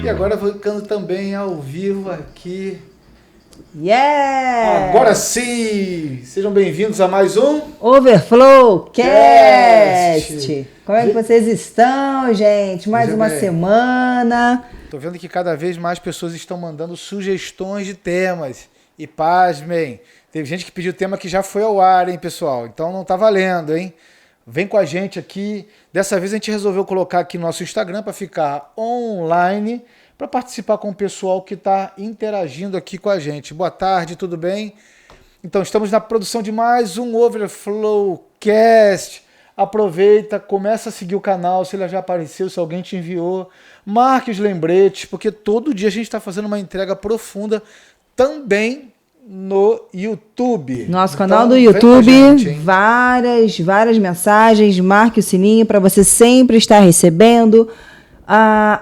E agora ficando também ao vivo aqui. Yeah! Agora sim! Sejam bem-vindos a mais um Overflow Cast! Como é que vocês estão, gente? Mais uma semana. Tô vendo que cada vez mais pessoas estão mandando sugestões de temas. E pasmem, teve gente que pediu tema que já foi ao ar, hein, pessoal? Então não tá valendo, hein? Vem com a gente aqui. Dessa vez a gente resolveu colocar aqui no nosso Instagram para ficar online, para participar com o pessoal que está interagindo aqui com a gente. Boa tarde, tudo bem? Então, estamos na produção de mais um Overflow Cast. Aproveita, começa a seguir o canal, se ele já apareceu, se alguém te enviou. Marque os lembretes, porque todo dia a gente está fazendo uma entrega profunda também no YouTube. Nosso canal do YouTube, várias mensagens, marque o sininho para você sempre estar recebendo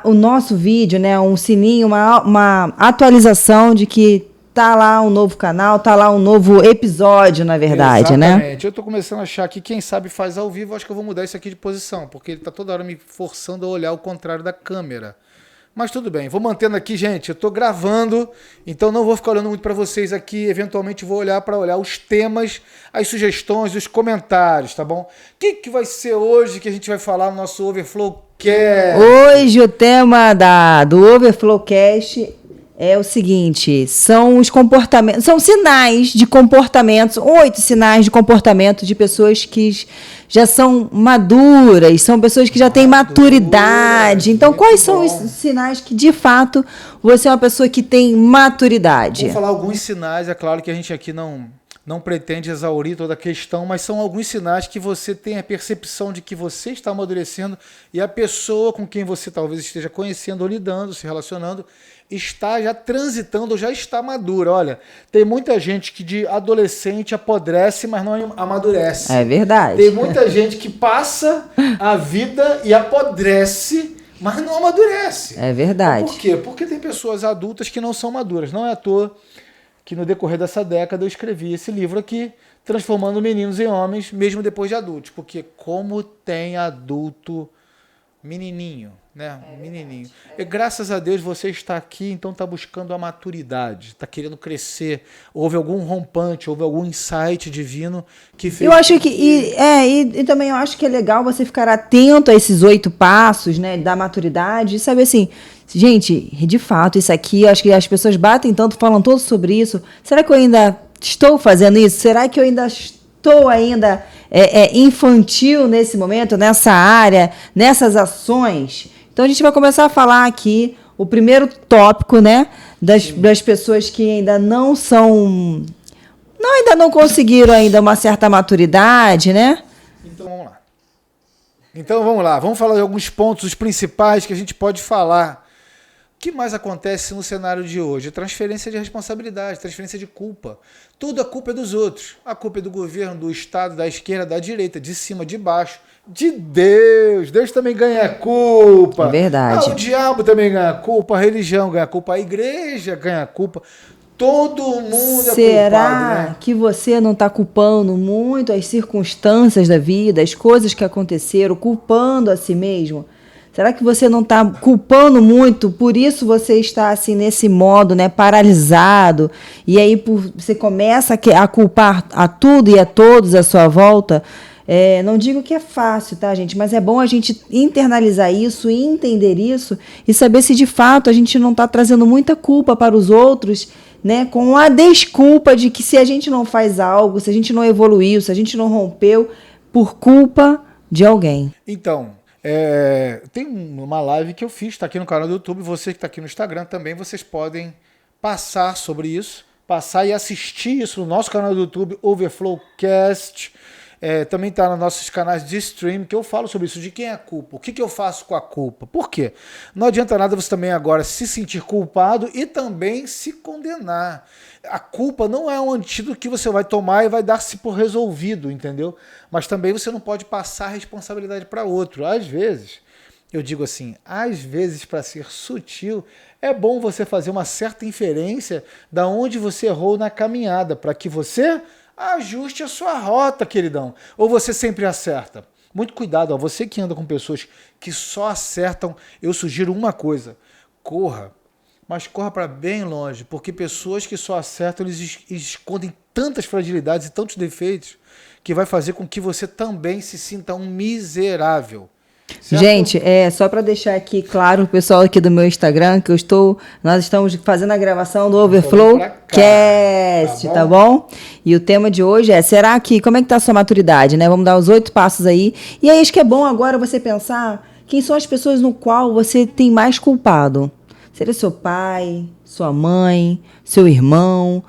o nosso vídeo, né? Um sininho, uma atualização de que tá lá um novo canal, tá lá um novo episódio, na verdade, né? Exatamente. Eu tô começando a achar que quem sabe faz ao vivo, acho que eu vou mudar isso aqui de posição, porque ele tá toda hora me forçando a olhar o contrário da câmera. Mas tudo bem, vou mantendo aqui, gente. Eu tô gravando, então não vou ficar olhando muito para vocês aqui. Eventualmente vou olhar os temas, as sugestões, os comentários, tá bom? O que vai ser hoje que a gente vai falar no nosso Overflow Cast? Hoje o tema do Overflow Cast é o seguinte: são os comportamentos, são sinais de comportamentos, 8 sinais de comportamento de pessoas que já são maduras, são pessoas que já têm maturidade. Então, quais são os sinais que, de fato, você é uma pessoa que tem maturidade? Vou falar alguns sinais, é claro que a gente aqui não pretende exaurir toda a questão, mas são alguns sinais que você tem a percepção de que você está amadurecendo e a pessoa com quem você talvez esteja conhecendo ou lidando, se relacionando, está já transitando ou já está madura. Olha, tem muita gente que de adolescente apodrece, mas não amadurece. É verdade. Tem muita gente que passa a vida e apodrece, mas não amadurece. É verdade. Por quê? Porque tem pessoas adultas que não são maduras. Não é à toa que no decorrer dessa década eu escrevi esse livro aqui, Transformando Meninos em Homens, mesmo depois de adultos. Porque como tem adulto menininho, né? Menininho. E graças a Deus você está aqui, então está buscando a maturidade, está querendo crescer. Houve algum rompante, houve algum insight divino que fez... Eu acho que... E também eu acho que é legal você ficar atento a esses 8 passos, né, da maturidade e saber assim... Gente, de fato, isso aqui, acho que as pessoas batem tanto, falam todos sobre isso. Será que eu ainda estou fazendo isso? Será que eu ainda estou infantil nesse momento, nessa área, nessas ações? Então, a gente vai começar a falar aqui o primeiro tópico, né, das pessoas que ainda ainda não conseguiram ainda uma certa maturidade, né? Então, vamos lá. Vamos falar de alguns pontos, os principais que a gente pode falar. O que mais acontece no cenário de hoje? Transferência de responsabilidade, transferência de culpa. Tudo a culpa é dos outros. A culpa é do governo, do Estado, da esquerda, da direita, de cima, de baixo, de Deus. Deus também ganha culpa. É verdade. O diabo também ganha culpa, a religião ganha culpa, a igreja ganha culpa. Todo mundo é culpado, né? Será que você não está culpando muito as circunstâncias da vida, as coisas que aconteceram, culpando a si mesmo? Será que você não está culpando muito, por isso você está assim nesse modo, né, paralisado, e aí você começa a culpar a tudo e a todos à sua volta? Não digo que é fácil, tá, gente? Mas é bom a gente internalizar isso e entender isso e saber se de fato a gente não está trazendo muita culpa para os outros, né, com a desculpa de que se a gente não faz algo, se a gente não evoluiu, se a gente não rompeu, por culpa de alguém. Então... tem uma live que eu fiz, está aqui no canal do YouTube, você que está aqui no Instagram também, vocês podem passar sobre isso, passar e assistir isso no nosso canal do YouTube, Overflowcast. Também está nos nossos canais de stream, que eu falo sobre isso, de quem é a culpa, o que eu faço com a culpa. Por quê? Não adianta nada você também agora se sentir culpado e também se condenar. A culpa não é um antídoto que você vai tomar e vai dar-se por resolvido, entendeu? Mas também você não pode passar a responsabilidade para outro. Às vezes, eu digo assim, às vezes, para ser sutil, é bom você fazer uma certa inferência da onde você errou na caminhada, para que você ajuste a sua rota, queridão. Ou você sempre acerta? Muito cuidado, ó, você que anda com pessoas que só acertam, eu sugiro uma coisa: corra, mas corra para bem longe, porque pessoas que só acertam, eles escondem tantas fragilidades e tantos defeitos que vai fazer com que você também se sinta um miserável. Certo? Gente, só para deixar aqui claro o pessoal aqui do meu Instagram que nós estamos fazendo a gravação do Overflow Cast, tá bom? E o tema de hoje como é que tá a sua maturidade, né? Vamos dar os 8 passos aí. E aí acho que é bom agora você pensar quem são as pessoas no qual você tem mais culpado. Seria seu pai, sua mãe, seu irmão?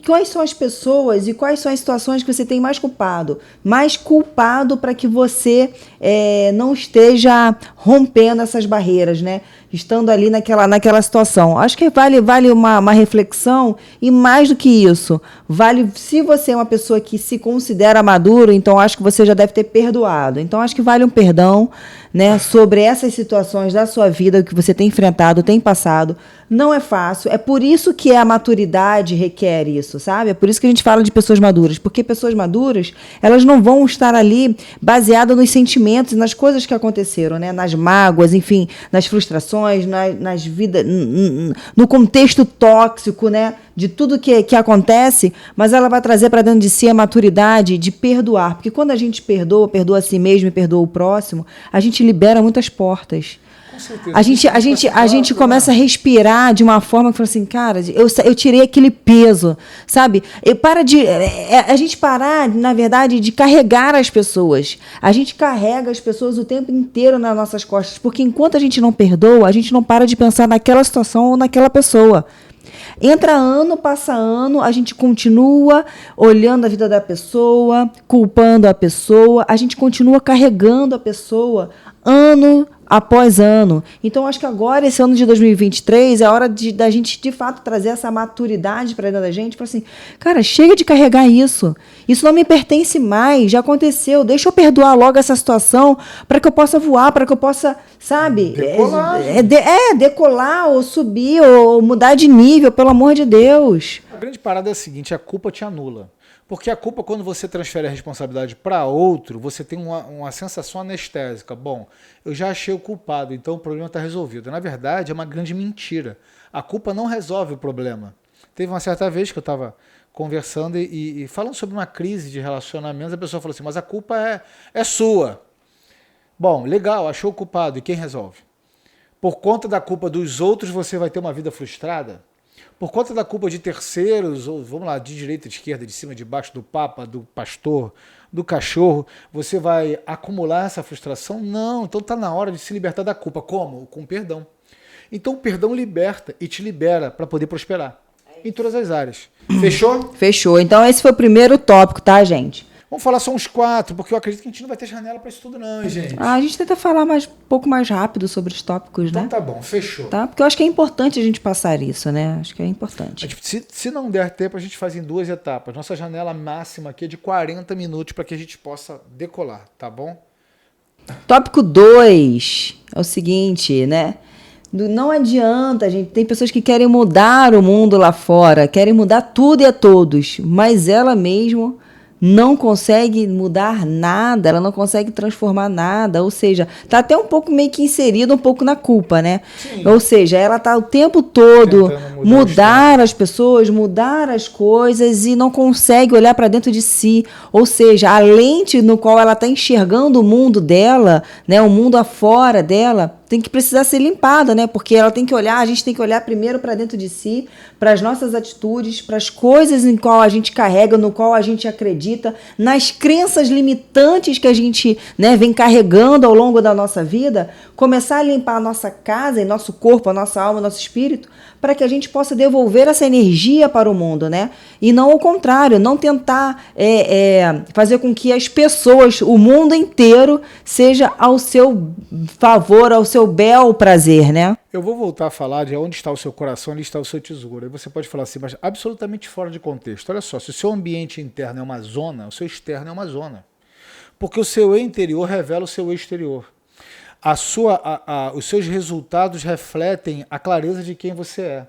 Quais são as pessoas e quais são as situações que você tem mais culpado? Mais culpado para que você não esteja rompendo essas barreiras, né? Estando ali naquela situação. Acho que vale uma reflexão e mais do que isso, se você é uma pessoa que se considera maduro, então acho que você já deve ter perdoado. Então acho que vale um perdão, né, sobre essas situações da sua vida que você tem enfrentado, tem passado. Não é fácil. É por isso que a maturidade requer isso, sabe? É por isso que a gente fala de pessoas maduras. Porque pessoas maduras, elas não vão estar ali baseadas nos sentimentos e nas coisas que aconteceram, né? Nas mágoas, enfim, nas frustrações, nas vidas, no contexto tóxico, né? De tudo que acontece, mas ela vai trazer para dentro de si a maturidade de perdoar. Porque quando a gente perdoa a si mesmo e perdoa o próximo, a gente libera muitas portas. A gente começa a respirar de uma forma que fala assim, cara, eu tirei aquele peso, sabe? A gente parar, na verdade, de carregar as pessoas. A gente carrega as pessoas o tempo inteiro nas nossas costas, porque enquanto a gente não perdoa, a gente não para de pensar naquela situação ou naquela pessoa. Entra ano, passa ano, a gente continua olhando a vida da pessoa, culpando a pessoa, a gente continua carregando a pessoa ano após ano. Então, acho que agora, esse ano de 2023, é hora da gente, de fato, trazer essa maturidade para dentro da gente. Para assim, cara, chega de carregar isso. Isso não me pertence mais, já aconteceu. Deixa eu perdoar logo essa situação para que eu possa voar, para que eu possa, sabe? Decolar. Decolar ou subir ou mudar de nível, pelo amor de Deus. A grande parada é a seguinte, a culpa te anula. Porque a culpa, quando você transfere a responsabilidade para outro, você tem uma sensação anestésica. Bom, eu já achei o culpado, então o problema está resolvido. Na verdade, é uma grande mentira. A culpa não resolve o problema. Teve uma certa vez que eu estava conversando e falando sobre uma crise de relacionamentos, a pessoa falou assim, mas a culpa é sua. Bom, legal, achou o culpado. E quem resolve? Por conta da culpa dos outros, você vai ter uma vida frustrada? Por conta da culpa de terceiros, ou vamos lá, de direita, de esquerda, de cima, de baixo, do papa, do pastor, do cachorro, você vai acumular essa frustração? Não, então está na hora de se libertar da culpa. Como? Com perdão. Então o perdão liberta e te libera para poder prosperar em todas as áreas. Fechou? Fechou. Então esse foi o primeiro tópico, tá, gente? Vamos falar só uns 4, porque eu acredito que a gente não vai ter janela para isso tudo não, gente. A gente tenta falar um pouco mais rápido sobre os tópicos, né? Então tá bom, fechou. Tá? Porque eu acho que é importante a gente passar isso, né? Acho que é importante. Se não der tempo, a gente faz em 2 etapas. Nossa janela máxima aqui é de 40 minutos para que a gente possa decolar, tá bom? Tópico 2 é o seguinte, né? Não adianta, gente. Tem pessoas que querem mudar o mundo lá fora, querem mudar tudo e a todos, mas ela mesma não consegue mudar nada, ela não consegue transformar nada, ou seja, tá até um pouco meio que inserido um pouco na culpa, né? Sim. Ou seja, ela tá o tempo todo mudar as pessoas, mudar as coisas e não consegue olhar para dentro de si, ou seja, a lente no qual ela tá enxergando o mundo dela, né, o mundo afora dela, tem que precisar ser limpada, né? Porque ela tem que olhar, a gente tem que olhar primeiro para dentro de si, para as nossas atitudes, para as coisas em qual a gente carrega, no qual a gente acredita, nas crenças limitantes que a gente, né, vem carregando ao longo da nossa vida, começar a limpar a nossa casa, e nosso corpo, a nossa alma, nosso espírito, para que a gente possa devolver essa energia para o mundo, né? E não ao contrário, não tentar fazer com que as pessoas, o mundo inteiro, seja ao seu favor, ao seu bel prazer, né? Eu vou voltar a falar de onde está o seu coração, onde está o seu tesouro. Aí você pode falar assim, mas absolutamente fora de contexto. Olha só, se o seu ambiente interno é uma zona, o seu externo é uma zona. Porque o seu interior revela o seu exterior. Os seus resultados refletem a clareza de quem você é.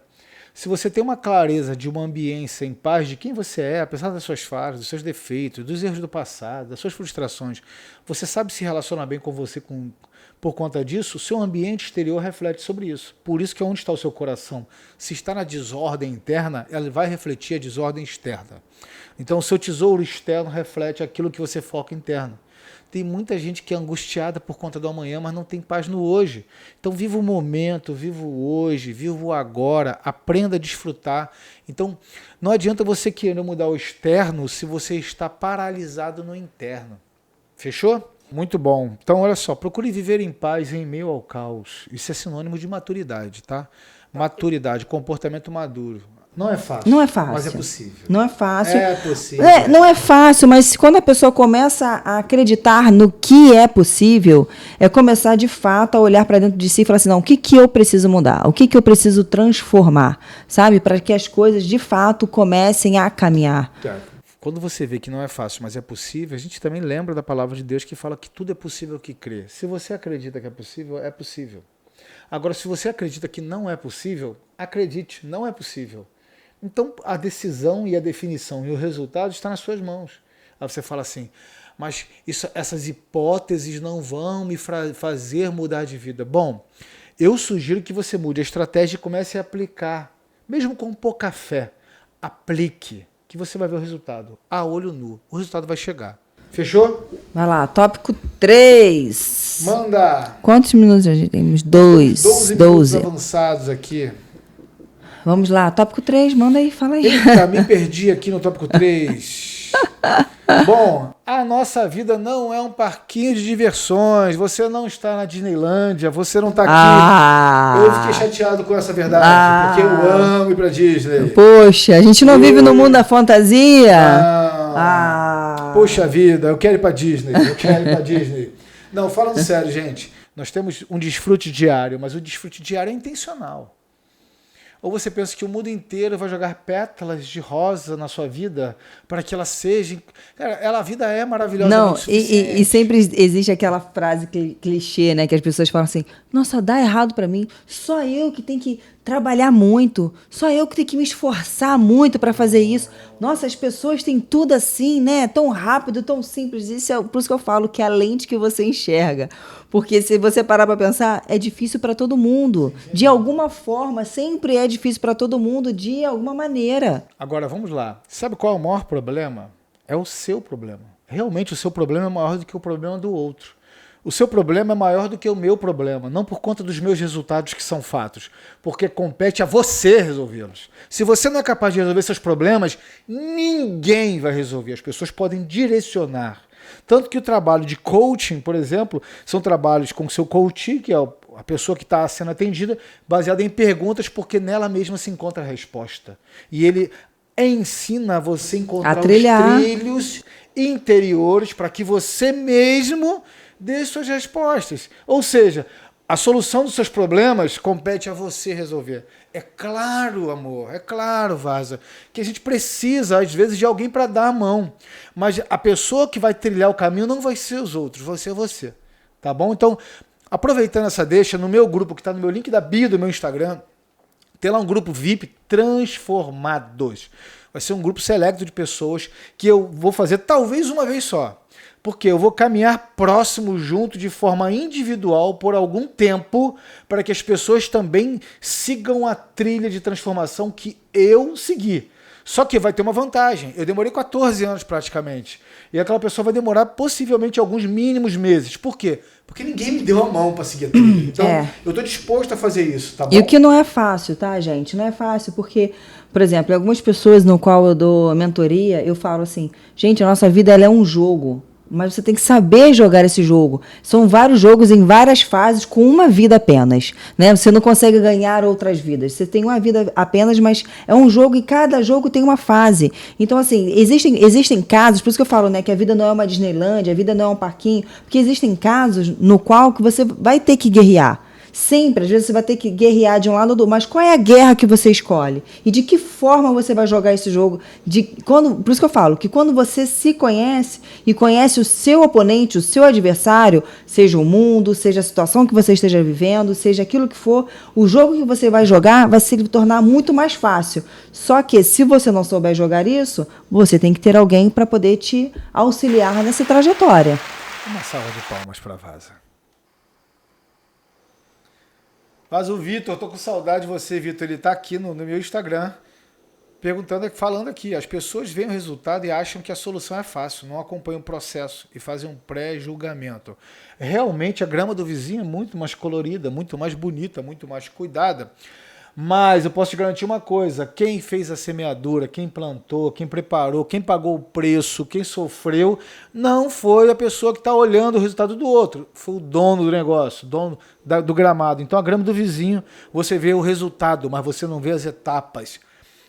Se você tem uma clareza de uma ambiência em paz de quem você é, apesar das suas falhas, dos seus defeitos, dos erros do passado, das suas frustrações, você sabe se relacionar bem com você por conta disso, o seu ambiente exterior reflete sobre isso. Por isso que é onde está o seu coração. Se está na desordem interna, ela vai refletir a desordem externa. Então o seu tesouro externo reflete aquilo que você foca interno. Tem muita gente que é angustiada por conta do amanhã, mas não tem paz no hoje. Então viva o momento, viva o hoje, viva o agora, aprenda a desfrutar. Então não adianta você querer mudar o externo se você está paralisado no interno. Fechou? Muito bom. Então olha só, procure viver em paz em meio ao caos. Isso é sinônimo de maturidade, tá? Maturidade, comportamento maduro. Não é fácil. Não é fácil. Mas é possível. Não é fácil. É possível. Não é fácil, mas quando a pessoa começa a acreditar no que é possível, é começar de fato a olhar para dentro de si e falar assim, não, o que eu preciso mudar? O que eu preciso transformar? Sabe? Para que as coisas de fato comecem a caminhar. Quando você vê que não é fácil, mas é possível, a gente também lembra da palavra de Deus que fala que tudo é possível que crê. Se você acredita que é possível, é possível. Agora, se você acredita que não é possível, acredite, não é possível. Então, a decisão e a definição e o resultado está nas suas mãos. Aí você fala assim, mas essas hipóteses não vão me fazer mudar de vida. Bom, eu sugiro que você mude a estratégia e comece a aplicar, mesmo com pouca fé. Aplique, que você vai ver o resultado. A olho nu, o resultado vai chegar. Fechou? Vai lá, tópico 3. Manda! Quantos minutos a gente temos? 12 minutos avançados aqui. Vamos lá, tópico 3, manda aí, fala aí. Eita, me perdi aqui no tópico 3. Bom, a nossa vida não é um parquinho de diversões. Você não está na Disneylândia, você não está aqui. Eu fiquei chateado com essa verdade, porque eu amo ir pra Disney. Poxa, a gente não vive no mundo da fantasia? Poxa vida, eu quero ir pra Disney, Não, falando sério, gente, nós temos um desfrute diário, mas o desfrute diário é intencional. Ou você pensa que o mundo inteiro vai jogar pétalas de rosa na sua vida para que ela seja... Cara, a vida é maravilhosa. Não, e sempre existe aquela frase clichê, né? Que as pessoas falam assim, nossa, dá errado para mim. Só eu que tenho que trabalhar muito. Só eu que tenho que me esforçar muito para fazer isso. Nossa, as pessoas têm tudo assim, né? Tão rápido, tão simples. Isso é por isso que eu falo que é a lente que você enxerga. Porque se você parar para pensar, é difícil para todo mundo. De alguma forma, sempre é difícil para todo mundo, de alguma maneira. Agora, vamos lá. Sabe qual é o maior problema? É o seu problema. Realmente, o seu problema é maior do que o problema do outro. O seu problema é maior do que o meu problema, não por conta dos meus resultados que são fatos, porque compete a você resolvê-los. Se você não é capaz de resolver seus problemas, ninguém vai resolver. As pessoas podem direcionar. Tanto que o trabalho de coaching, por exemplo, são trabalhos com o seu coach, que é a pessoa que está sendo atendida, baseado em perguntas, porque nela mesma se encontra a resposta. E ele ensina você a encontrar os trilhos interiores para que você mesmo dê suas respostas. Ou seja, a solução dos seus problemas compete a você resolver. É claro, amor, é claro, Vaza, que a gente precisa, às vezes, de alguém para dar a mão. Mas a pessoa que vai trilhar o caminho não vai ser os outros, vai ser você. Tá bom? Então, aproveitando essa deixa, no meu grupo, que está no meu link da bio do meu Instagram, tem lá um grupo VIP Transformados. Vai ser um grupo selecto de pessoas que eu vou fazer talvez uma vez só. Porque eu vou caminhar próximo junto de forma individual por algum tempo para que as pessoas também sigam a trilha de transformação que eu segui. Só que vai ter uma vantagem. Eu demorei 14 anos praticamente. E aquela pessoa vai demorar possivelmente alguns mínimos meses. Por quê? Porque ninguém me deu a mão para seguir a trilha. Então, eu estou disposto a fazer isso, tá bom? E o que não é fácil, tá, gente? Não é fácil porque, por exemplo, algumas pessoas no qual eu dou mentoria, eu falo assim, gente, a nossa vida ela é um jogo. Mas você tem que saber jogar esse jogo. São vários jogos em várias fases com uma vida apenas, né? Você não consegue ganhar outras vidas. Você tem uma vida apenas, mas é um jogo e cada jogo tem uma fase. Então, assim, existem casos, por isso que eu falo, né, que a vida não é uma Disneylândia, a vida não é um parquinho, porque existem casos no qual que você vai ter que guerrear. Sempre, às vezes você vai ter que guerrear de um lado ou do outro, mas qual é a guerra que você escolhe? E de que forma você vai jogar esse jogo? Por isso que eu falo, que quando você se conhece e conhece o seu oponente, o seu adversário, seja o mundo, seja a situação que você esteja vivendo, seja aquilo que for, o jogo que você vai jogar vai se tornar muito mais fácil. Só que se você não souber jogar isso, você tem que ter alguém para poder te auxiliar nessa trajetória. Uma salva de palmas para Vaza. Mas o Vitor, tô com saudade de você, Vitor. Ele tá aqui no meu Instagram, falando aqui. As pessoas veem o resultado e acham que a solução é fácil, não acompanham o processo e fazem um pré-julgamento. Realmente a grama do vizinho é muito mais colorida, muito mais bonita, muito mais cuidada. Mas eu posso te garantir uma coisa, quem fez a semeadura, quem plantou, quem preparou, quem pagou o preço, quem sofreu, não foi a pessoa que está olhando o resultado do outro, foi o dono do negócio, dono do gramado. Então a grama do vizinho, você vê o resultado, mas você não vê as etapas,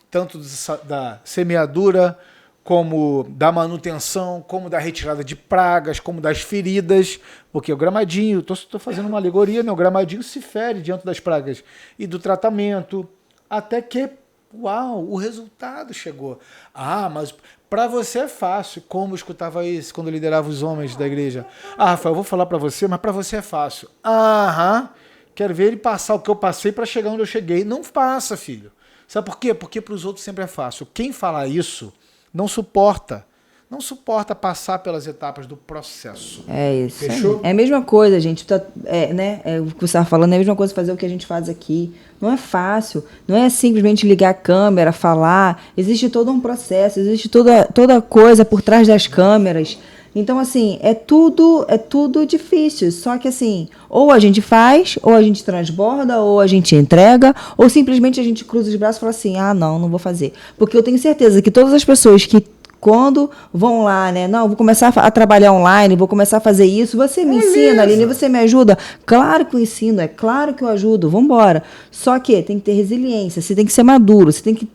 tanto da semeadura, como da manutenção, como da retirada de pragas, como das feridas, porque o gramadinho, estou fazendo uma alegoria, né? O gramadinho se fere diante das pragas e do tratamento, até que, uau, o resultado chegou. Ah, mas para você é fácil. Como eu escutava isso quando eu liderava os homens da igreja? Ah, Rafael, eu vou falar para você, mas para você é fácil. Aham, quero ver ele passar o que eu passei para chegar onde eu cheguei. Não passa, filho. Sabe por quê? Porque para os outros sempre é fácil. Quem fala isso não suporta passar pelas etapas do processo. É isso. Fechou? É a mesma coisa, gente. Né? É o que você estava falando, é a mesma coisa fazer o que a gente faz aqui. Não é fácil. Não é simplesmente ligar a câmera, falar. Existe todo um processo, existe toda coisa por trás das câmeras. Então, assim, é tudo difícil. Só que, assim, ou a gente faz, ou a gente transborda, ou a gente entrega, ou simplesmente a gente cruza os braços e fala assim, não vou fazer. Porque eu tenho certeza que todas as pessoas que quando vão lá, né? Não, vou começar a trabalhar online, vou começar a fazer isso. Você me ensina, Aline, você me ajuda? Claro que eu ensino, é claro que eu ajudo, vamos embora. Só que tem que ter resiliência, você tem que ser maduro, você tem que,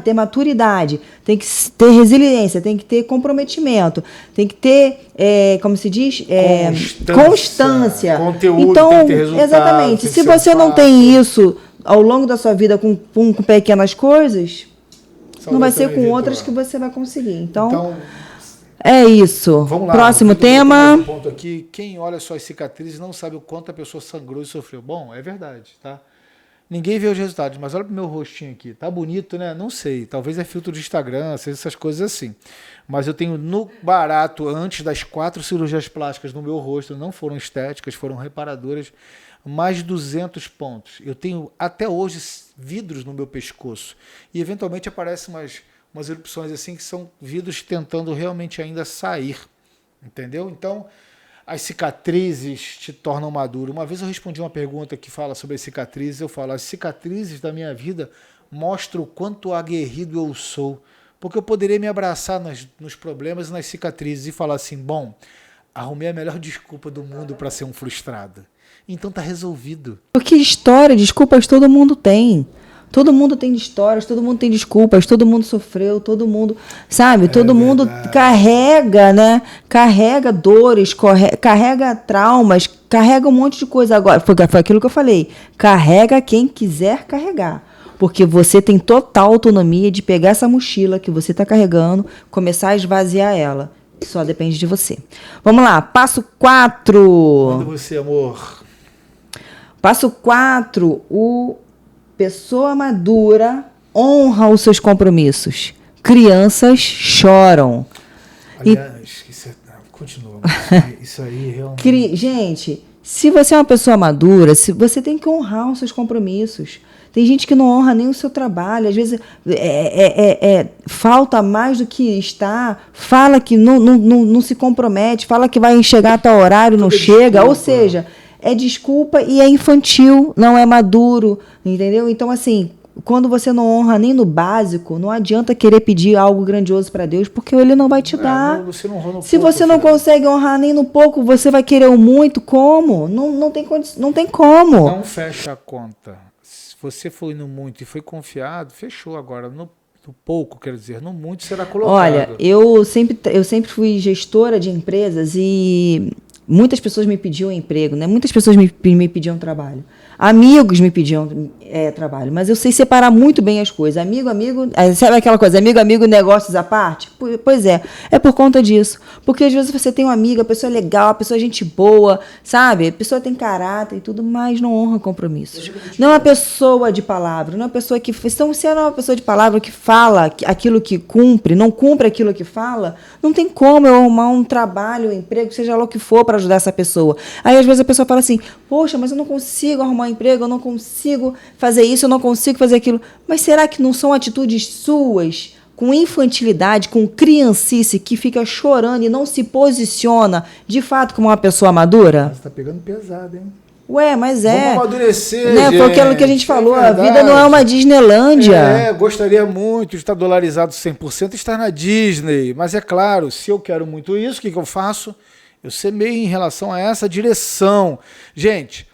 ter maturidade, tem que ter resiliência, tem que ter comprometimento, tem que ter, como se diz? Constância. Conteúdo, então, tem que ter resultado. Exatamente. Se você não tem isso ao longo da sua vida com pequenas coisas, não vai ser com outras que você vai conseguir. Então é isso. Vamos lá, próximo tema. Um ponto aqui. Quem olha só as cicatrizes não sabe o quanto a pessoa sangrou e sofreu. Bom, é verdade, tá? Ninguém vê os resultados, mas olha pro meu rostinho aqui. Tá bonito, né? Não sei. Talvez é filtro de Instagram, essas coisas assim. Mas eu tenho no barato, antes das 4 cirurgias plásticas no meu rosto, não foram estéticas, foram reparadoras, mais de 200 pontos. Eu tenho até hoje vidros no meu pescoço. E eventualmente aparecem umas erupções assim que são vidros tentando realmente ainda sair. Entendeu? Então, as cicatrizes te tornam maduro. Uma vez eu respondi uma pergunta que fala sobre as cicatrizes. Eu falo, as cicatrizes da minha vida mostram o quanto aguerrido eu sou. Porque eu poderia me abraçar nos problemas e nas cicatrizes e falar assim, bom, arrumei a melhor desculpa do mundo para ser um frustrado. Então tá resolvido. Porque história, desculpas todo mundo tem. Todo mundo tem histórias, todo mundo tem desculpas, todo mundo sofreu, todo mundo, sabe? Todo mundo carrega, né? Carrega dores, carrega traumas, carrega um monte de coisa. Agora, foi aquilo que eu falei. Carrega quem quiser carregar. Porque você tem total autonomia de pegar essa mochila que você está carregando, começar a esvaziar ela. Só depende de você. Vamos lá, passo 4. Manda você, amor. Passo 4, pessoa madura honra os seus compromissos. Crianças choram. Aliás, continua. Isso aí realmente... Gente, se você é uma pessoa madura, você tem que honrar os seus compromissos. Tem gente que não honra nem o seu trabalho. Às vezes falta mais do que está. Fala que não se compromete. Fala que vai chegar até o horário, não chega. Desculpa. Ou seja... é desculpa e é infantil, não é maduro, entendeu? Então, assim, quando você não honra nem no básico, não adianta querer pedir algo grandioso para Deus, porque Ele não vai te dar. Você não honra no Se pouco, você não consegue honrar nem no pouco, você vai querer o muito, como? Não tem como. Não fecha a conta. Se você foi no muito e foi confiado, fechou agora. No pouco, quer dizer, no muito será colocado. Olha, eu sempre fui gestora de empresas e... muitas pessoas me pediam emprego, né? Muitas pessoas me pediam trabalho. Amigos me pediam trabalho, mas eu sei separar muito bem as coisas. Amigo, sabe aquela coisa, amigo, negócios à parte? Pois é por conta disso. Porque às vezes você tem um amigo, a pessoa é legal, a pessoa é gente boa, sabe? A pessoa tem caráter e tudo, mas não honra compromissos. Não é uma pessoa de palavra, não é uma pessoa que... Então, se é uma pessoa de palavra que fala aquilo que cumpre, não cumpre aquilo que fala, não tem como eu arrumar um trabalho, um emprego, seja lá o que for, para ajudar essa pessoa. Aí, às vezes, a pessoa fala assim, poxa, mas eu não consigo arrumar um emprego, eu não consigo fazer isso, eu não consigo fazer aquilo. Mas será que não são atitudes suas, com infantilidade, com criancice, que fica chorando e não se posiciona, de fato, como uma pessoa madura? Você tá pegando pesado, hein? Ué, mas Vamos amadurecer, né? Foi aquilo que a gente falou, a vida não é uma Disneylândia. Gostaria muito de estar dolarizado 100% e estar na Disney. Mas é claro, se eu quero muito isso, o que eu faço? Eu semeio em relação a essa direção. Gente...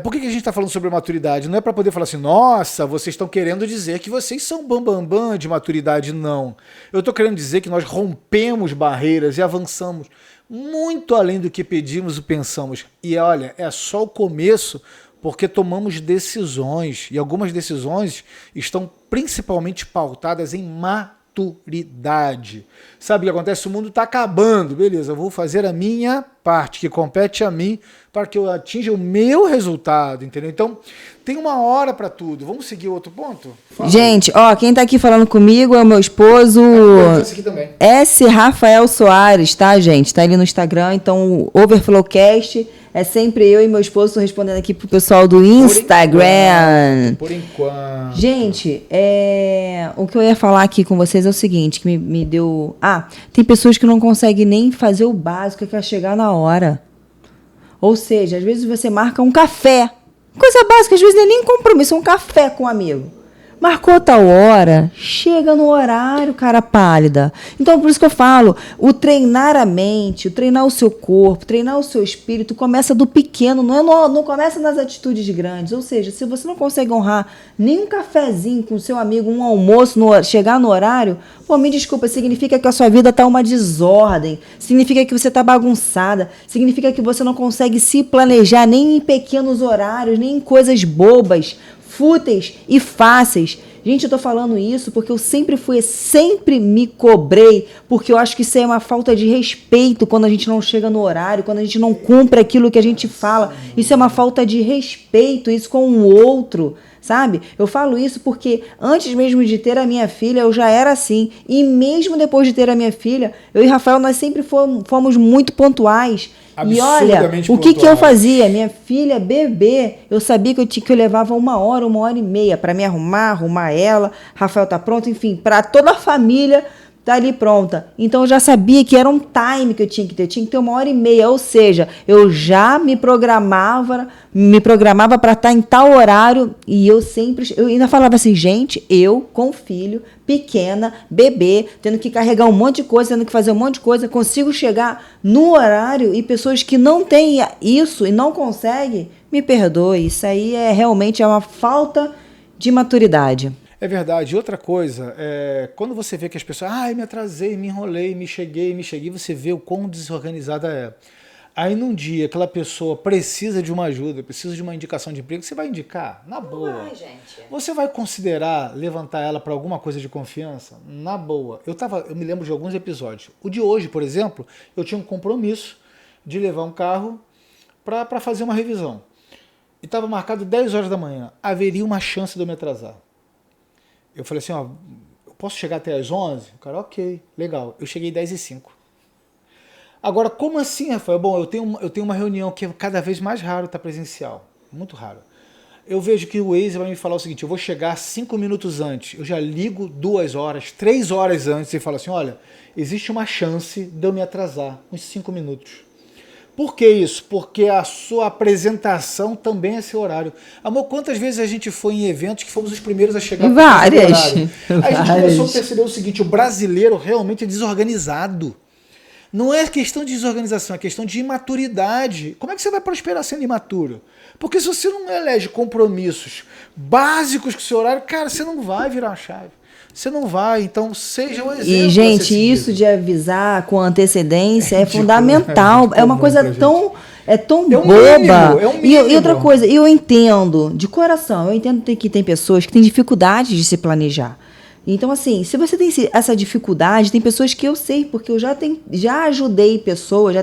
por que a gente está falando sobre maturidade? Não é para poder falar assim, nossa, vocês estão querendo dizer que vocês são bambambam de maturidade, não. Eu estou querendo dizer que nós rompemos barreiras e avançamos muito além do que pedimos e pensamos. E olha, é só o começo, porque tomamos decisões, e algumas decisões estão principalmente pautadas em maturidade. Sabe o que acontece? O mundo está acabando. Beleza, eu vou fazer a minha parte, que compete a mim, para que eu atinja o meu resultado, entendeu? Então, tem uma hora para tudo. Vamos seguir outro ponto? Fala. Gente, quem tá aqui falando comigo é o meu esposo, aqui também. S. Rafael Soares, tá, gente? Tá ali no Instagram, então o Overflowcast é sempre eu e meu esposo. Tô respondendo aqui pro pessoal do Instagram. Por enquanto. Gente, o que eu ia falar aqui com vocês é o seguinte, que me deu... tem pessoas que não conseguem nem fazer o básico, que é chegar na hora. Ou seja, às vezes você marca um café. Coisa básica, às vezes não é nem compromisso, é um café com um amigo. Marcou tal hora, chega no horário, cara pálida. Então, por isso que eu falo, o treinar a mente, o treinar o seu corpo, treinar o seu espírito, começa do pequeno, não começa nas atitudes grandes. Ou seja, se você não consegue honrar nem um cafezinho com o seu amigo, um almoço, chegar no horário, me desculpa, significa que a sua vida está uma desordem, significa que você está bagunçada, significa que você não consegue se planejar nem em pequenos horários, nem em coisas bobas, fúteis e fáceis. Gente, eu tô falando isso porque eu sempre me cobrei, porque eu acho que isso é uma falta de respeito quando a gente não chega no horário, quando a gente não cumpre aquilo que a gente fala. Isso é uma falta de respeito, isso com o outro, sabe? Eu falo isso porque antes mesmo de ter a minha filha, eu já era assim. E mesmo depois de ter a minha filha, eu e Rafael, nós sempre fomos muito pontuais. E olha, o que eu fazia? Minha filha, bebê, eu sabia que eu levava 1 hora e meia para me arrumar ela, Rafael tá pronto, enfim, para toda a família tá ali pronta. Então eu já sabia que era um time que eu tinha que ter 1 hora e meia, ou seja, eu já me programava para estar em tal horário, e eu ainda falava assim, gente, eu com filho, pequena, bebê, tendo que carregar um monte de coisa, tendo que fazer um monte de coisa, consigo chegar no horário, e pessoas que não têm isso e não conseguem, me perdoe, isso aí realmente é uma falta de maturidade. É verdade. Outra coisa, quando você vê que as pessoas, me atrasei, me enrolei, me cheguei, você vê o quão desorganizada é. Aí num dia aquela pessoa precisa de uma ajuda, precisa de uma indicação de emprego, você vai indicar? Na boa. Não vai, gente. Você vai considerar levantar ela para alguma coisa de confiança? Na boa. Eu me lembro de alguns episódios. O de hoje, por exemplo, eu tinha um compromisso de levar um carro para fazer uma revisão. E estava marcado 10 horas da manhã. Haveria uma chance de eu me atrasar. Eu falei assim, eu posso chegar até às 11? O cara, ok, legal. Eu cheguei 10h05. Agora, como assim, Rafael? Bom, eu tenho uma reunião que é cada vez mais raro estar presencial. Muito raro. Eu vejo que o Waze vai me falar o seguinte, eu vou chegar 5 minutos antes. Eu já ligo 2 horas, 3 horas antes e falo assim, olha, existe uma chance de eu me atrasar uns 5 minutos. Por que isso? Porque a sua apresentação também é seu horário. Amor, quantas vezes a gente foi em eventos que fomos os primeiros a chegar? Várias. Aí a gente começou a perceber o seguinte, o brasileiro realmente é desorganizado. Não é questão de desorganização, é questão de imaturidade. Como é que você vai prosperar sendo imaturo? Porque se você não elege compromissos básicos com o seu horário, cara, você não vai virar uma chave. Você não vai, então seja um exemplo. E, gente, isso de avisar com antecedência é fundamental. É uma coisa tão é tão É um boba. mínimo, é um mínimo. E outra coisa, eu entendo, de coração, eu entendo que tem pessoas que têm dificuldade de se planejar. Então, assim, se você tem essa dificuldade, tem pessoas que eu sei, porque eu já ajudei pessoas,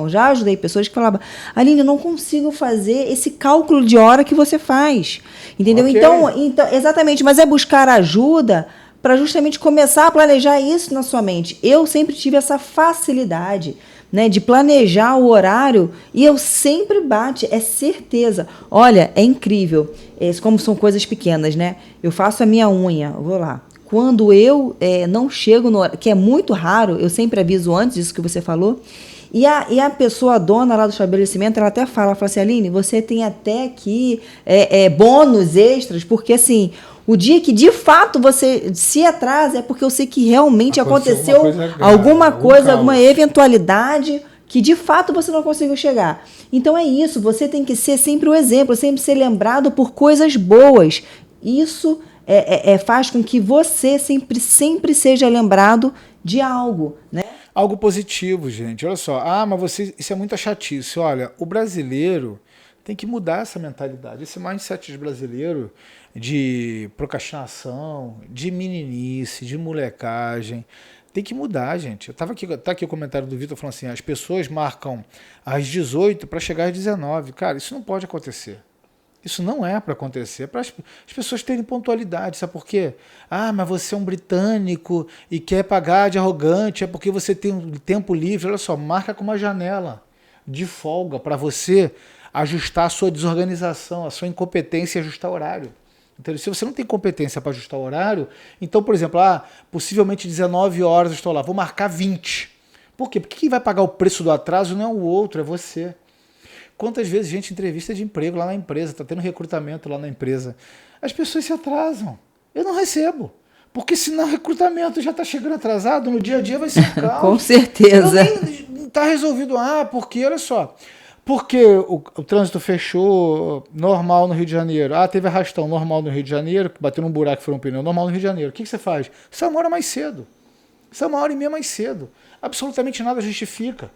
já ajudei pessoas que falavam, Aline, eu não consigo fazer esse cálculo de hora que você faz. Entendeu? Ok. Então, exatamente, mas é buscar ajuda para justamente começar a planejar isso na sua mente. Eu sempre tive essa facilidade, né, de planejar o horário e eu sempre bate, é certeza. Olha, é incrível, como são coisas pequenas, né? Eu faço a minha unha, eu vou lá. Quando eu não chego no horário, que é muito raro, eu sempre aviso antes disso que você falou, e a pessoa, a dona lá do estabelecimento, ela até fala assim, Aline, você tem até aqui bônus extras, porque assim, o dia que de fato você se atrasa é porque eu sei que realmente aconteceu alguma eventualidade que de fato você não conseguiu chegar. Então é isso, você tem que ser sempre o exemplo, sempre ser lembrado por coisas boas. Isso faz com que você sempre seja lembrado de algo, né? Algo positivo, gente. Olha só. Mas isso é muita chatice. Olha, o brasileiro tem que mudar essa mentalidade. Esse mindset brasileiro de procrastinação, de meninice, de molecagem. Tem que mudar, gente. Tá aqui o comentário do Vitor falando assim, as pessoas marcam às 18 para chegar às 19. Cara, isso não pode acontecer. Isso não é para acontecer, é para as pessoas terem pontualidade, sabe por quê? Mas você é um britânico e quer pagar de arrogante, é porque você tem um tempo livre. Olha só, marca com uma janela de folga para você ajustar a sua desorganização, a sua incompetência e ajustar o horário. Então, se você não tem competência para ajustar o horário, então, por exemplo, possivelmente 19 horas eu estou lá, vou marcar 20. Por quê? Porque quem vai pagar o preço do atraso não é o outro, é você. Quantas vezes gente entrevista de emprego lá na empresa, está tendo recrutamento lá na empresa, as pessoas se atrasam. Eu não recebo. Porque senão o recrutamento já está chegando atrasado, no dia a dia vai ser um caos. Com certeza. Não está resolvido. Porque, olha só, porque o trânsito fechou normal no Rio de Janeiro. Teve arrastão normal no Rio de Janeiro, que bateu num buraco e foi um pneu normal no Rio de Janeiro. O que você faz? Sai uma hora mais cedo. Sai 1h30 mais cedo. Absolutamente nada justifica.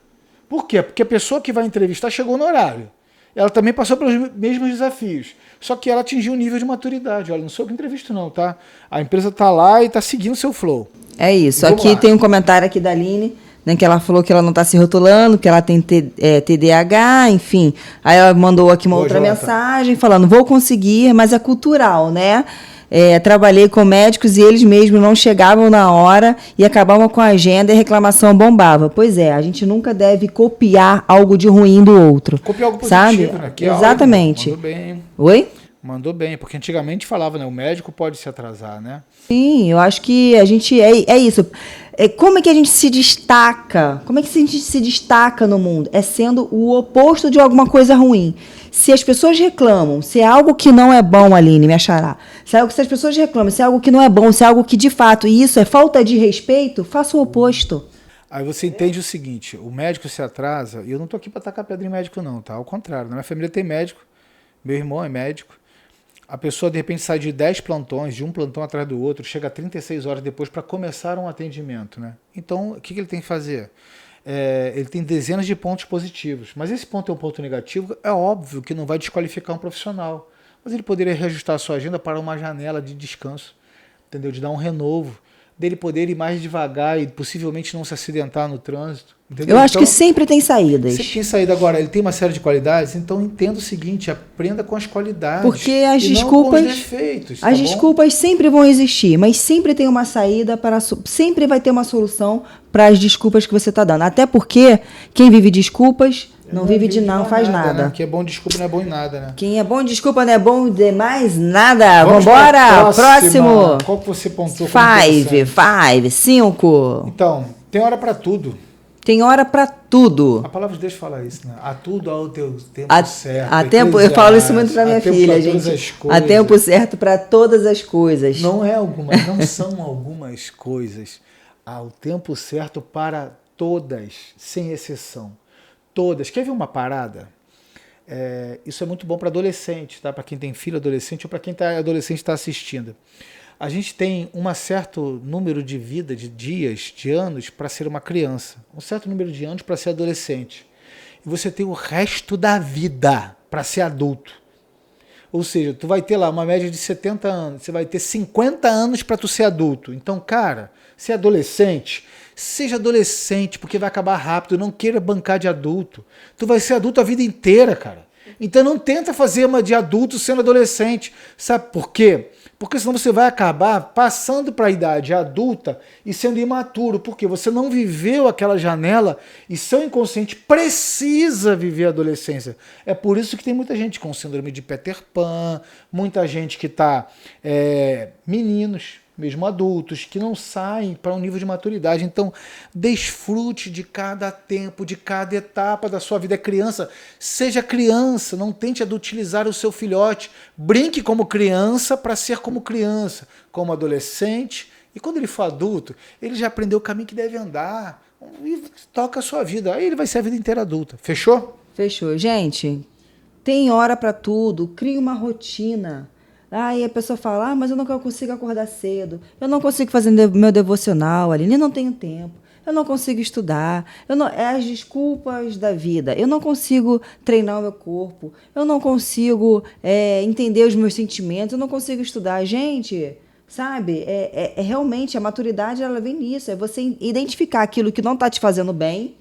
Por quê? Porque a pessoa que vai entrevistar chegou no horário. Ela também passou pelos mesmos desafios. Só que ela atingiu um nível de maturidade. Olha, não sou eu que entrevisto não, tá? A empresa tá lá e tá seguindo o seu flow. É isso. Vamos aqui lá. tem um comentário aqui da Aline, né, que ela falou que ela não está se rotulando, que ela tem TDAH, enfim. Aí ela mandou aqui uma outra mensagem falando, vou conseguir, mas é cultural, né? Trabalhei com médicos e eles mesmos não chegavam na hora e acabavam com a agenda e a reclamação bombava. Pois é, a gente nunca deve copiar algo de ruim do outro. Copiar algo positivo, sabe? Né? Que exatamente. Mandou bem. Oi? Mandou bem, porque antigamente falava, né? O médico pode se atrasar, né? Sim, eu acho que a gente é isso. Como é que a gente se destaca? Como é que a gente se destaca no mundo? É sendo o oposto de alguma coisa ruim. Se as pessoas reclamam, se é algo que não é bom, Aline, me achará. Se as pessoas reclamam, se é algo que não é bom, se é algo que de fato, e isso é falta de respeito, faça o oposto. Aí você entende o seguinte, o médico se atrasa, e eu não tô aqui para tacar pedra em médico não, tá? Ao contrário, na minha família tem médico, meu irmão é médico, a pessoa de repente sai de 10 plantões, de um plantão atrás do outro, chega a 36 horas depois para começar um atendimento, né? Então, o que ele tem que fazer? Ele tem dezenas de pontos positivos, mas esse ponto é um ponto negativo, é óbvio que não vai desqualificar um profissional, mas ele poderia reajustar a sua agenda para uma janela de descanso, entendeu? De dar um renovo, dele poder ir mais devagar e possivelmente não se acidentar no trânsito. Entendeu? Eu acho que sempre tem saídas. Sempre tem saída. Agora, ele tem uma série de qualidades, então entenda o seguinte, aprenda com as qualidades. Porque as e desculpas, não com os defeitos, as desculpas sempre vão existir, mas sempre tem uma saída, sempre vai ter uma solução para as desculpas que você está dando. Até porque quem vive desculpas não vive de não faz nada. Né? Quem é bom de desculpa não é bom em nada, né? Quem é bom de desculpa não é bom de mais nada. Vambora! Próximo! Qual que você pontuou? 5. Então, tem hora para tudo. Tem hora para tudo. A palavra de Deus fala isso, né? Há tudo ao teu tempo certo. Eu falo isso muito para minha filha, gente. Há tempo certo para todas as coisas. Não são algumas coisas. Há o tempo certo para todas, sem exceção. Todas. Quer ver uma parada? Isso é muito bom para adolescente, tá? Para quem tem filho adolescente ou para quem tá adolescente está assistindo. A gente tem um certo número de vida, de dias, de anos para ser uma criança, um certo número de anos para ser adolescente. e você tem o resto da vida para ser adulto. Ou seja, tu vai ter lá uma média de 70 anos, você vai ter 50 anos para tu ser adulto. Então, cara, se é adolescente, seja adolescente, porque vai acabar rápido, não queira bancar de adulto. Tu vai ser adulto a vida inteira, cara. Então não tenta fazer uma de adulto sendo adolescente. Sabe por quê? Porque senão você vai acabar passando para a idade adulta e sendo imaturo, porque você não viveu aquela janela e seu inconsciente precisa viver a adolescência. É por isso que tem muita gente com síndrome de Peter Pan, muita gente que está, meninos, mesmo adultos, que não saem para um nível de maturidade. Então, desfrute de cada tempo, de cada etapa da sua vida. Criança, seja criança, não tente adultilizar o seu filhote. Brinque como criança para ser como criança, como adolescente. E quando ele for adulto, ele já aprendeu o caminho que deve andar e toca a sua vida. Aí ele vai ser a vida inteira adulta. Fechou? Fechou. Gente, tem hora para tudo. Crie uma rotina. Aí a pessoa fala, mas eu não consigo acordar cedo, eu não consigo fazer meu devocional, Aline, eu não tenho tempo, eu não consigo estudar, é as desculpas da vida, eu não consigo treinar o meu corpo, eu não consigo entender os meus sentimentos, eu não consigo estudar. Gente, sabe, realmente a maturidade ela vem nisso, é você identificar aquilo que não está te fazendo bem,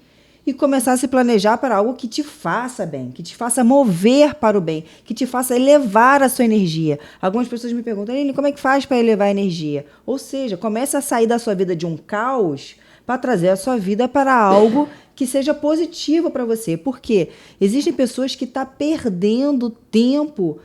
e começar a se planejar para algo que te faça bem, que te faça mover para o bem, que te faça elevar a sua energia. Algumas pessoas me perguntam, Aline, como é que faz para elevar a energia? Ou seja, comece a sair da sua vida de um caos para trazer a sua vida para algo que seja positivo para você. Porque existem pessoas que estão perdendo tempo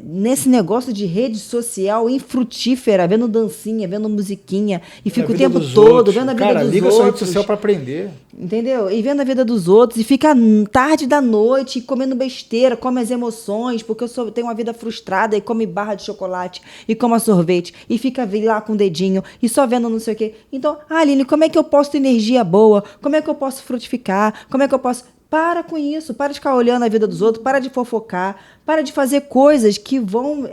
nesse negócio de rede social infrutífera, vendo dancinha, vendo musiquinha, e fica o tempo todo vendo a vida dos outros. Cara, liga sua rede social para aprender. Entendeu? E vendo a vida dos outros, e fica tarde da noite comendo besteira, come as emoções, porque eu tenho uma vida frustrada, e come barra de chocolate, e come sorvete, e fica lá com o dedinho, e só vendo não sei o quê. Então, Aline, como é que eu posso ter energia boa? Como é que eu posso frutificar? Como é que eu posso... Para com isso, para de ficar olhando a vida dos outros, para de fofocar, para de fazer coisas que vão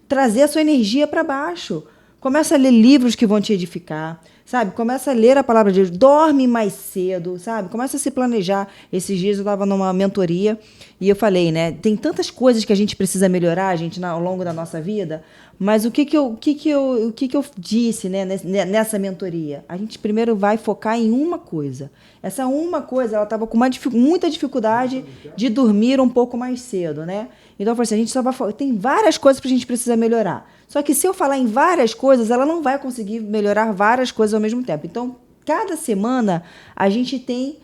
trazer a sua energia para baixo. Começa a ler livros que vão te edificar, sabe? Começa a ler a palavra de Deus, dorme mais cedo, sabe? Começa a se planejar. Esses dias eu estava numa mentoria e eu falei, né? Tem tantas coisas que a gente precisa melhorar, gente, ao longo da nossa vida, mas o que eu disse, né, nessa mentoria? A gente primeiro vai focar em uma coisa. Essa uma coisa, ela estava com muita dificuldade de dormir um pouco mais cedo, né? Então eu falei assim, a gente só vai tem várias coisas que a gente precisa melhorar. Só que se eu falar em várias coisas, ela não vai conseguir melhorar várias coisas ao mesmo tempo. Então, cada semana a gente tem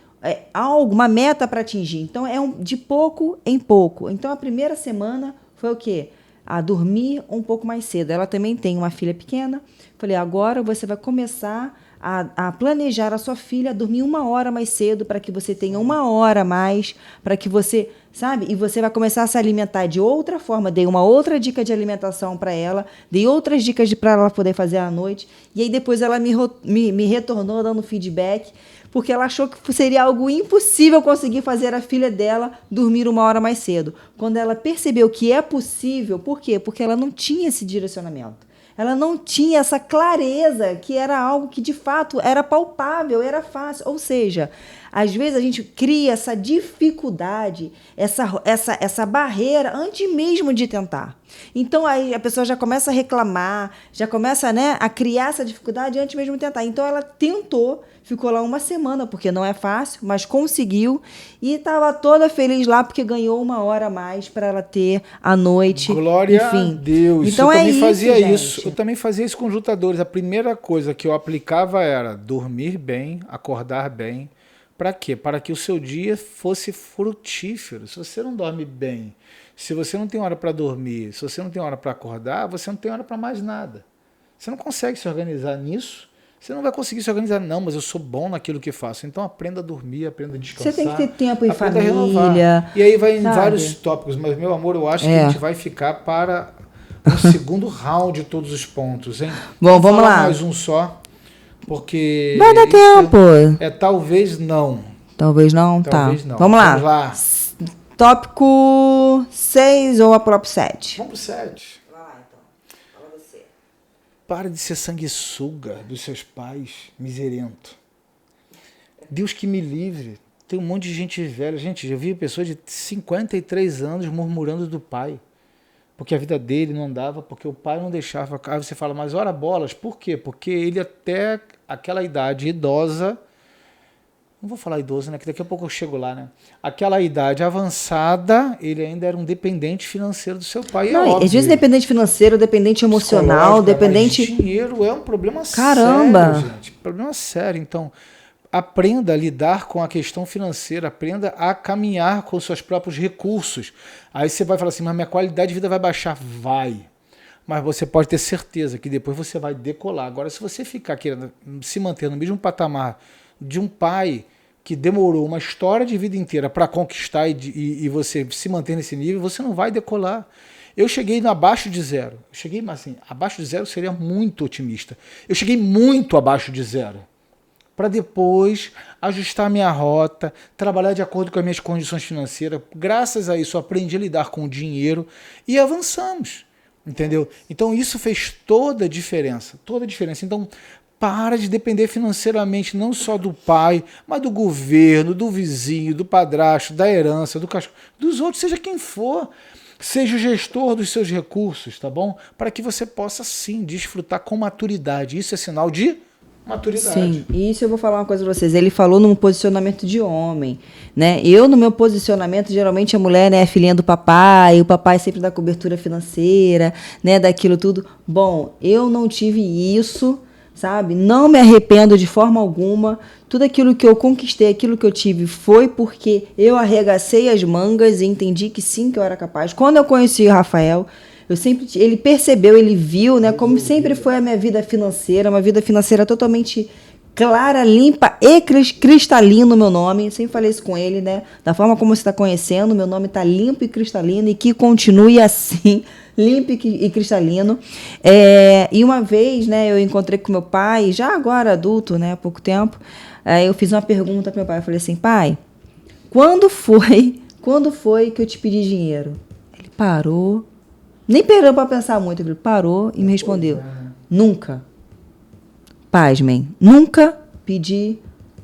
uma meta para atingir. Então, de pouco em pouco. Então, a primeira semana foi o quê? A dormir um pouco mais cedo. Ela também tem uma filha pequena. Falei, agora você vai começar a planejar a sua filha a dormir 1 hora mais cedo para que você tenha 1 hora a mais, para que você, sabe? E você vai começar a se alimentar de outra forma. Dei uma outra dica de alimentação para ela, dei outras dicas para ela poder fazer à noite. E aí depois ela me retornou dando feedback, porque ela achou que seria algo impossível conseguir fazer a filha dela dormir 1 hora mais cedo. Quando ela percebeu que é possível, por quê? Porque ela não tinha esse direcionamento. Ela não tinha essa clareza que era algo que, de fato, era palpável, era fácil. Ou seja, às vezes a gente cria essa dificuldade, essa barreira antes mesmo de tentar. Então, aí a pessoa já começa a reclamar, já começa, né, a criar essa dificuldade antes mesmo de tentar. Então, ela tentou, ficou lá 1 semana, porque não é fácil, mas conseguiu. E estava toda feliz lá, porque ganhou 1 hora a mais para ela ter à noite. Glória enfim. a Deus. Então, eu também fazia gente. isso. Eu também fazia isso com jutadores. A primeira coisa que eu aplicava era dormir bem, acordar bem. Para quê? Para que o seu dia fosse frutífero. Se você não dorme bem, se você não tem hora para dormir, se você não tem hora para acordar, você não tem hora para mais nada. Você não consegue se organizar nisso. Você não vai conseguir se organizar, não, mas eu sou bom naquilo que faço. Então aprenda a dormir, aprenda a descansar. Você tem que ter tempo em família. E aí vai em vários tópicos, mas, meu amor, eu acho que a gente vai ficar para o segundo round de todos os pontos, hein? Bom, vamos lá. Mais um só, porque... Vai dar tempo. Talvez não. Talvez não? Talvez tá. não. Vamos lá. Vamos lá. Tópico 6 ou a próprio 7? Vamos pro 7. Vai lá, então. Fala você. Para de ser sanguessuga dos seus pais, miserento. Deus que me livre. Tem um monte de gente velha. Gente, eu vi pessoas de 53 anos murmurando do pai. Porque a vida dele não andava, porque o pai não deixava. Aí você fala, mas ora bolas, por quê? Porque ele até aquela idade idosa, não vou falar idoso, né? Que daqui a pouco eu chego lá, né? Aquela idade avançada, ele ainda era um dependente financeiro do seu pai. Não, é óbvio. às vezes dependente financeiro, dependente emocional, dependente... Mas dinheiro é um problema Caramba. sério, gente. Problema sério. Então, aprenda a lidar com a questão financeira, aprenda a caminhar com os seus próprios recursos. Aí você vai falar assim, mas minha qualidade de vida vai baixar. Vai. Mas você pode ter certeza que depois você vai decolar. Agora, se você ficar querendo se manter no mesmo patamar de um pai que demorou uma história de vida inteira para conquistar e você se manter nesse nível, você não vai decolar. Eu cheguei abaixo de zero. Eu cheguei, mas assim, abaixo de zero seria muito otimista. Eu cheguei muito abaixo de zero. Para depois ajustar minha rota, trabalhar de acordo com as minhas condições financeiras. Graças a isso, eu aprendi a lidar com o dinheiro e avançamos. Entendeu? Então, isso fez toda a diferença. Toda a diferença. Então, para de depender financeiramente não só do pai, mas do governo, do vizinho, do padrasto, da herança, do cachorro, dos outros, seja quem for. Seja o gestor dos seus recursos, tá bom? Para que você possa, sim, desfrutar com maturidade. Isso é sinal de maturidade. Sim, e isso eu vou falar uma coisa pra vocês. Ele falou num posicionamento de homem, né? Eu, no meu posicionamento, geralmente a mulher, né, é filhinha do papai, o papai sempre dá cobertura financeira, né, daquilo tudo. Bom, eu não tive isso, sabe? Não me arrependo de forma alguma. Tudo aquilo que eu conquistei, aquilo que eu tive, foi porque eu arregacei as mangas e entendi que sim, que eu era capaz. Quando eu conheci o Rafael, ele percebeu, ele viu, né, como sempre foi a minha vida financeira, uma vida financeira totalmente clara, limpa e cristalina o meu nome. Eu sempre falei isso com ele, né? Da forma como você está conhecendo, meu nome está limpo e cristalino e que continue assim, limpo e cristalino. E uma vez, né, eu encontrei com meu pai, já agora adulto, né, há pouco tempo. Eu fiz uma pergunta para meu pai. Eu falei assim, pai, quando foi que eu te pedi dinheiro? Ele parou, nem parou para pensar muito. Ele parou e me respondeu, nunca. Pasmem, nunca pedi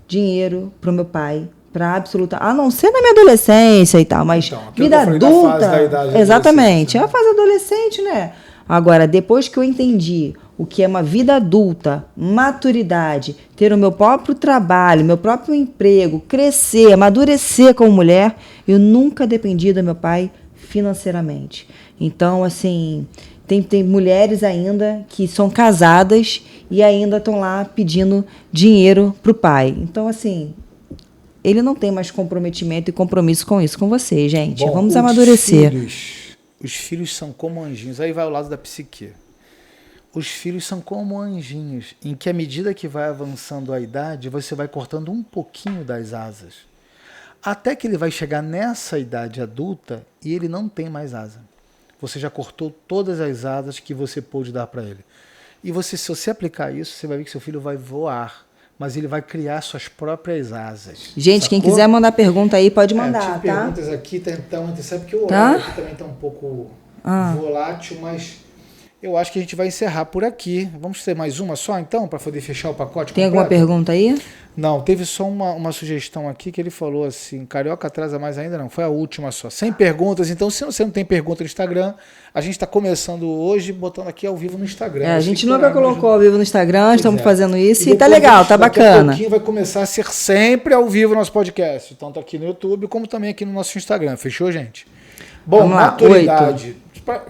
dinheiro pro meu pai para absoluta, a não ser na minha adolescência e tal, mas então, vida adulta, da idade exatamente, é a fase adolescente, né? Agora, depois que eu entendi o que é uma vida adulta, maturidade, ter o meu próprio trabalho, meu próprio emprego, crescer, amadurecer como mulher, eu nunca dependi do meu pai financeiramente. Então, assim, tem mulheres ainda que são casadas e ainda estão lá pedindo dinheiro pro pai. Então, assim, ele não tem mais comprometimento e compromisso com isso, com você, gente. Bom, vamos amadurecer. Os filhos são como anjinhos. Aí vai ao lado da psique. Os filhos são como anjinhos, em que à medida que vai avançando a idade, você vai cortando um pouquinho das asas. Até que ele vai chegar nessa idade adulta e ele não tem mais asa. Você já cortou todas as asas que você pôde dar para ele. E você, se você aplicar isso, você vai ver que seu filho vai voar, mas ele vai criar suas próprias asas. Gente, sacou? quem quiser mandar pergunta aí, pode mandar, tive tá? perguntas aqui, então, você sabe que o horário aqui também está um pouco volátil, mas eu acho que a gente vai encerrar por aqui. Vamos ter mais uma só, então, para poder fechar o pacote Tem completo? alguma pergunta aí? Não, teve só uma sugestão aqui que ele falou assim, Carioca atrasa mais ainda não, foi a última só, sem perguntas. Então, se você não tem pergunta no Instagram, a gente está começando hoje, botando aqui ao vivo no Instagram. A gente nunca colocou ao vivo no Instagram, estamos fazendo isso e tá depois legal, tá daqui bacana. a pouquinho vai começar a ser sempre ao vivo o nosso podcast. Então tá aqui no YouTube, como também aqui no nosso Instagram. Fechou, gente? Bom, Vamos lá, maturidade.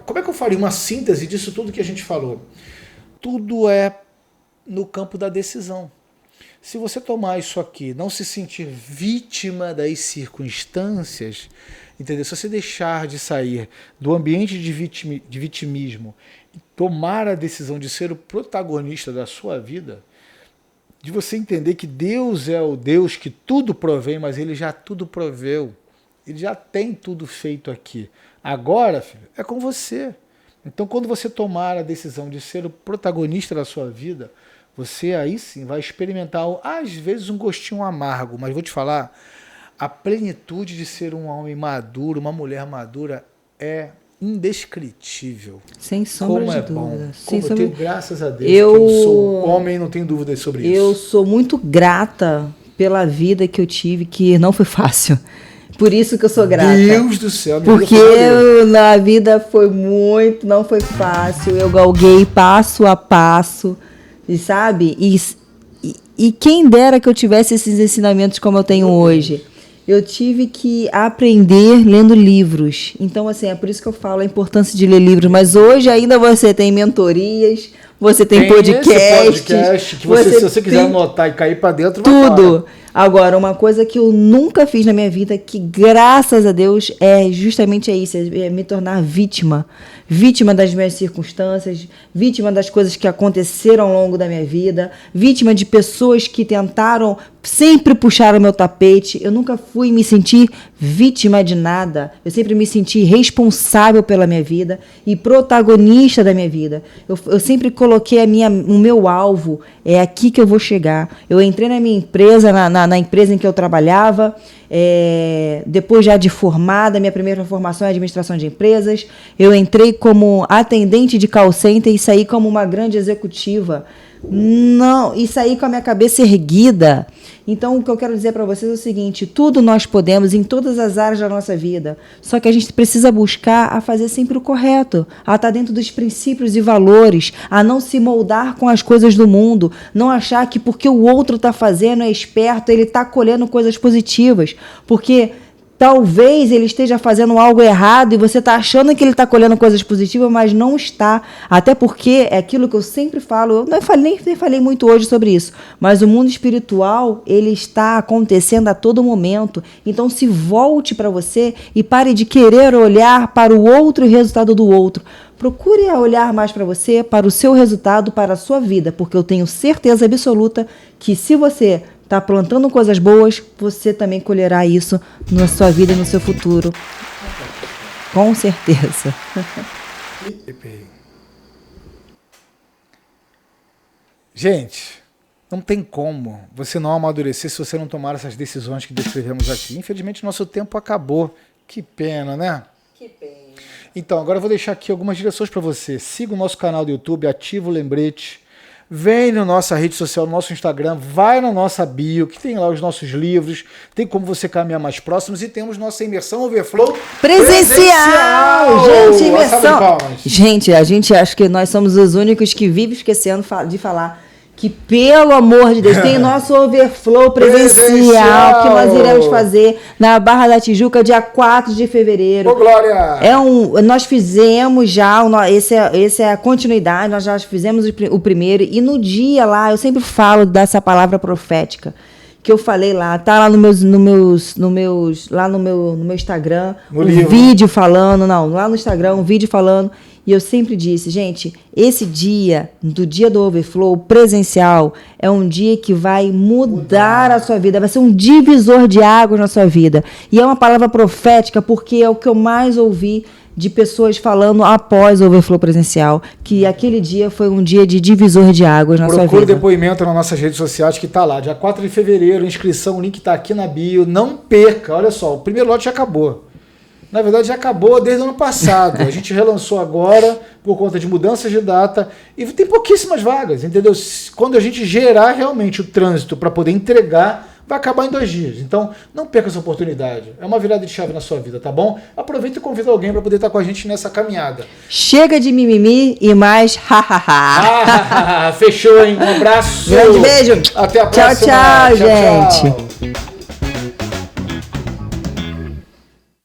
Como é que eu faria uma síntese disso tudo que a gente falou? Tudo é no campo da decisão. Se você tomar isso aqui, não se sentir vítima das circunstâncias, entendeu? Se você deixar de sair do ambiente de vitimismo e tomar a decisão de ser o protagonista da sua vida, de você entender que Deus é o Deus que tudo provém, mas Ele já tudo proveu. Ele já tem tudo feito aqui. Agora, filho, é com você. Então, quando você tomar a decisão de ser o protagonista da sua vida, você aí sim vai experimentar, às vezes, um gostinho amargo, mas vou te falar, a plenitude de ser um homem maduro, uma mulher madura, é indescritível. Sem sombra de dúvida. Bom. Sem eu sombra... tenho, graças a Deus, que eu sou homem e não tenho dúvidas sobre isso. Eu sou muito grata pela vida que eu tive, que não foi fácil. Por isso que eu sou grata. Deus do céu. Porque na vida não foi fácil. Eu galguei passo a passo, e sabe? E quem dera que eu tivesse esses ensinamentos como eu tenho hoje. Eu tive que aprender lendo livros. Então, assim, é por isso que eu falo a importância de ler livros. Mas hoje ainda você tem mentorias, você tem podcasts. Que se você quiser anotar e cair para dentro, tudo. Agora, uma coisa que eu nunca fiz na minha vida, que graças a Deus é justamente isso, é me tornar vítima. Vítima das minhas circunstâncias, vítima das coisas que aconteceram ao longo da minha vida, vítima de pessoas que tentaram sempre puxar o meu tapete. Eu nunca fui me sentir vítima de nada. Eu sempre me senti responsável pela minha vida e protagonista da minha vida. Eu sempre coloquei o meu alvo, é aqui que eu vou chegar. Eu entrei na minha empresa, na empresa em que eu trabalhava, depois já de formada, minha primeira formação é administração de empresas. Eu entrei como atendente de call center e saí como uma grande executiva. Não, e saí com a minha cabeça erguida. Então, o que eu quero dizer para vocês é o seguinte: tudo nós podemos em todas as áreas da nossa vida, só que a gente precisa buscar a fazer sempre o correto, a estar dentro dos princípios e valores, a não se moldar com as coisas do mundo, não achar que porque o outro está fazendo é esperto, ele está colhendo coisas positivas, porque talvez ele esteja fazendo algo errado e você está achando que ele está colhendo coisas positivas, mas não está. Até porque é aquilo que eu sempre falo, eu nem falei muito hoje sobre isso, mas o mundo espiritual, ele está acontecendo a todo momento. Então se volte para você e pare de querer olhar para o outro e o resultado do outro. Procure olhar mais para você, para o seu resultado, para a sua vida, porque eu tenho certeza absoluta que se você está plantando coisas boas, você também colherá isso na sua vida e no seu futuro. Com certeza. Gente, não tem como você não amadurecer se você não tomar essas decisões que descrevemos aqui. Infelizmente, nosso tempo acabou. Que pena, né? Que pena. Então, agora eu vou deixar aqui algumas direções para você. Siga o nosso canal do YouTube, ativa o lembrete. Vem na nossa rede social, no nosso Instagram, vai na nossa bio, que tem lá os nossos livros, tem como você caminhar mais próximos e temos nossa imersão Overflow presencial! Gente, imersão! Gente, a gente acha que nós somos os únicos que vivem esquecendo de falar que, pelo amor de Deus, tem o nosso Overflow presencial que nós iremos fazer na Barra da Tijuca, dia 4 de fevereiro. Ô, Glória! Nós fizemos já, esse é a continuidade, nós já fizemos o primeiro, e no dia lá, eu sempre falo dessa palavra profética, que eu falei lá, tá lá no meu Instagram, vídeo falando, lá no Instagram, um vídeo falando. E eu sempre disse, gente, esse dia, do dia do Overflow presencial, é um dia que vai mudar a sua vida, vai ser um divisor de águas na sua vida. E é uma palavra profética, porque é o que eu mais ouvi de pessoas falando após o Overflow presencial, que aquele dia foi um dia de divisor de águas na sua vida. Procure depoimento nas nossas redes sociais, que está lá, dia 4 de fevereiro, inscrição, o link está aqui na bio, não perca, olha só, o primeiro lote já acabou. Na verdade, já acabou desde o ano passado. A gente relançou agora por conta de mudanças de data e tem pouquíssimas vagas, entendeu? Quando a gente gerar realmente o trânsito para poder entregar, vai acabar em 2 dias. Então, não perca essa oportunidade. É uma virada de chave na sua vida, tá bom? Aproveita e convida alguém para poder estar com a gente nessa caminhada. Chega de mimimi e mais Fechou, hein? Um abraço. Grande beijo. Até a próxima. Tchau, gente.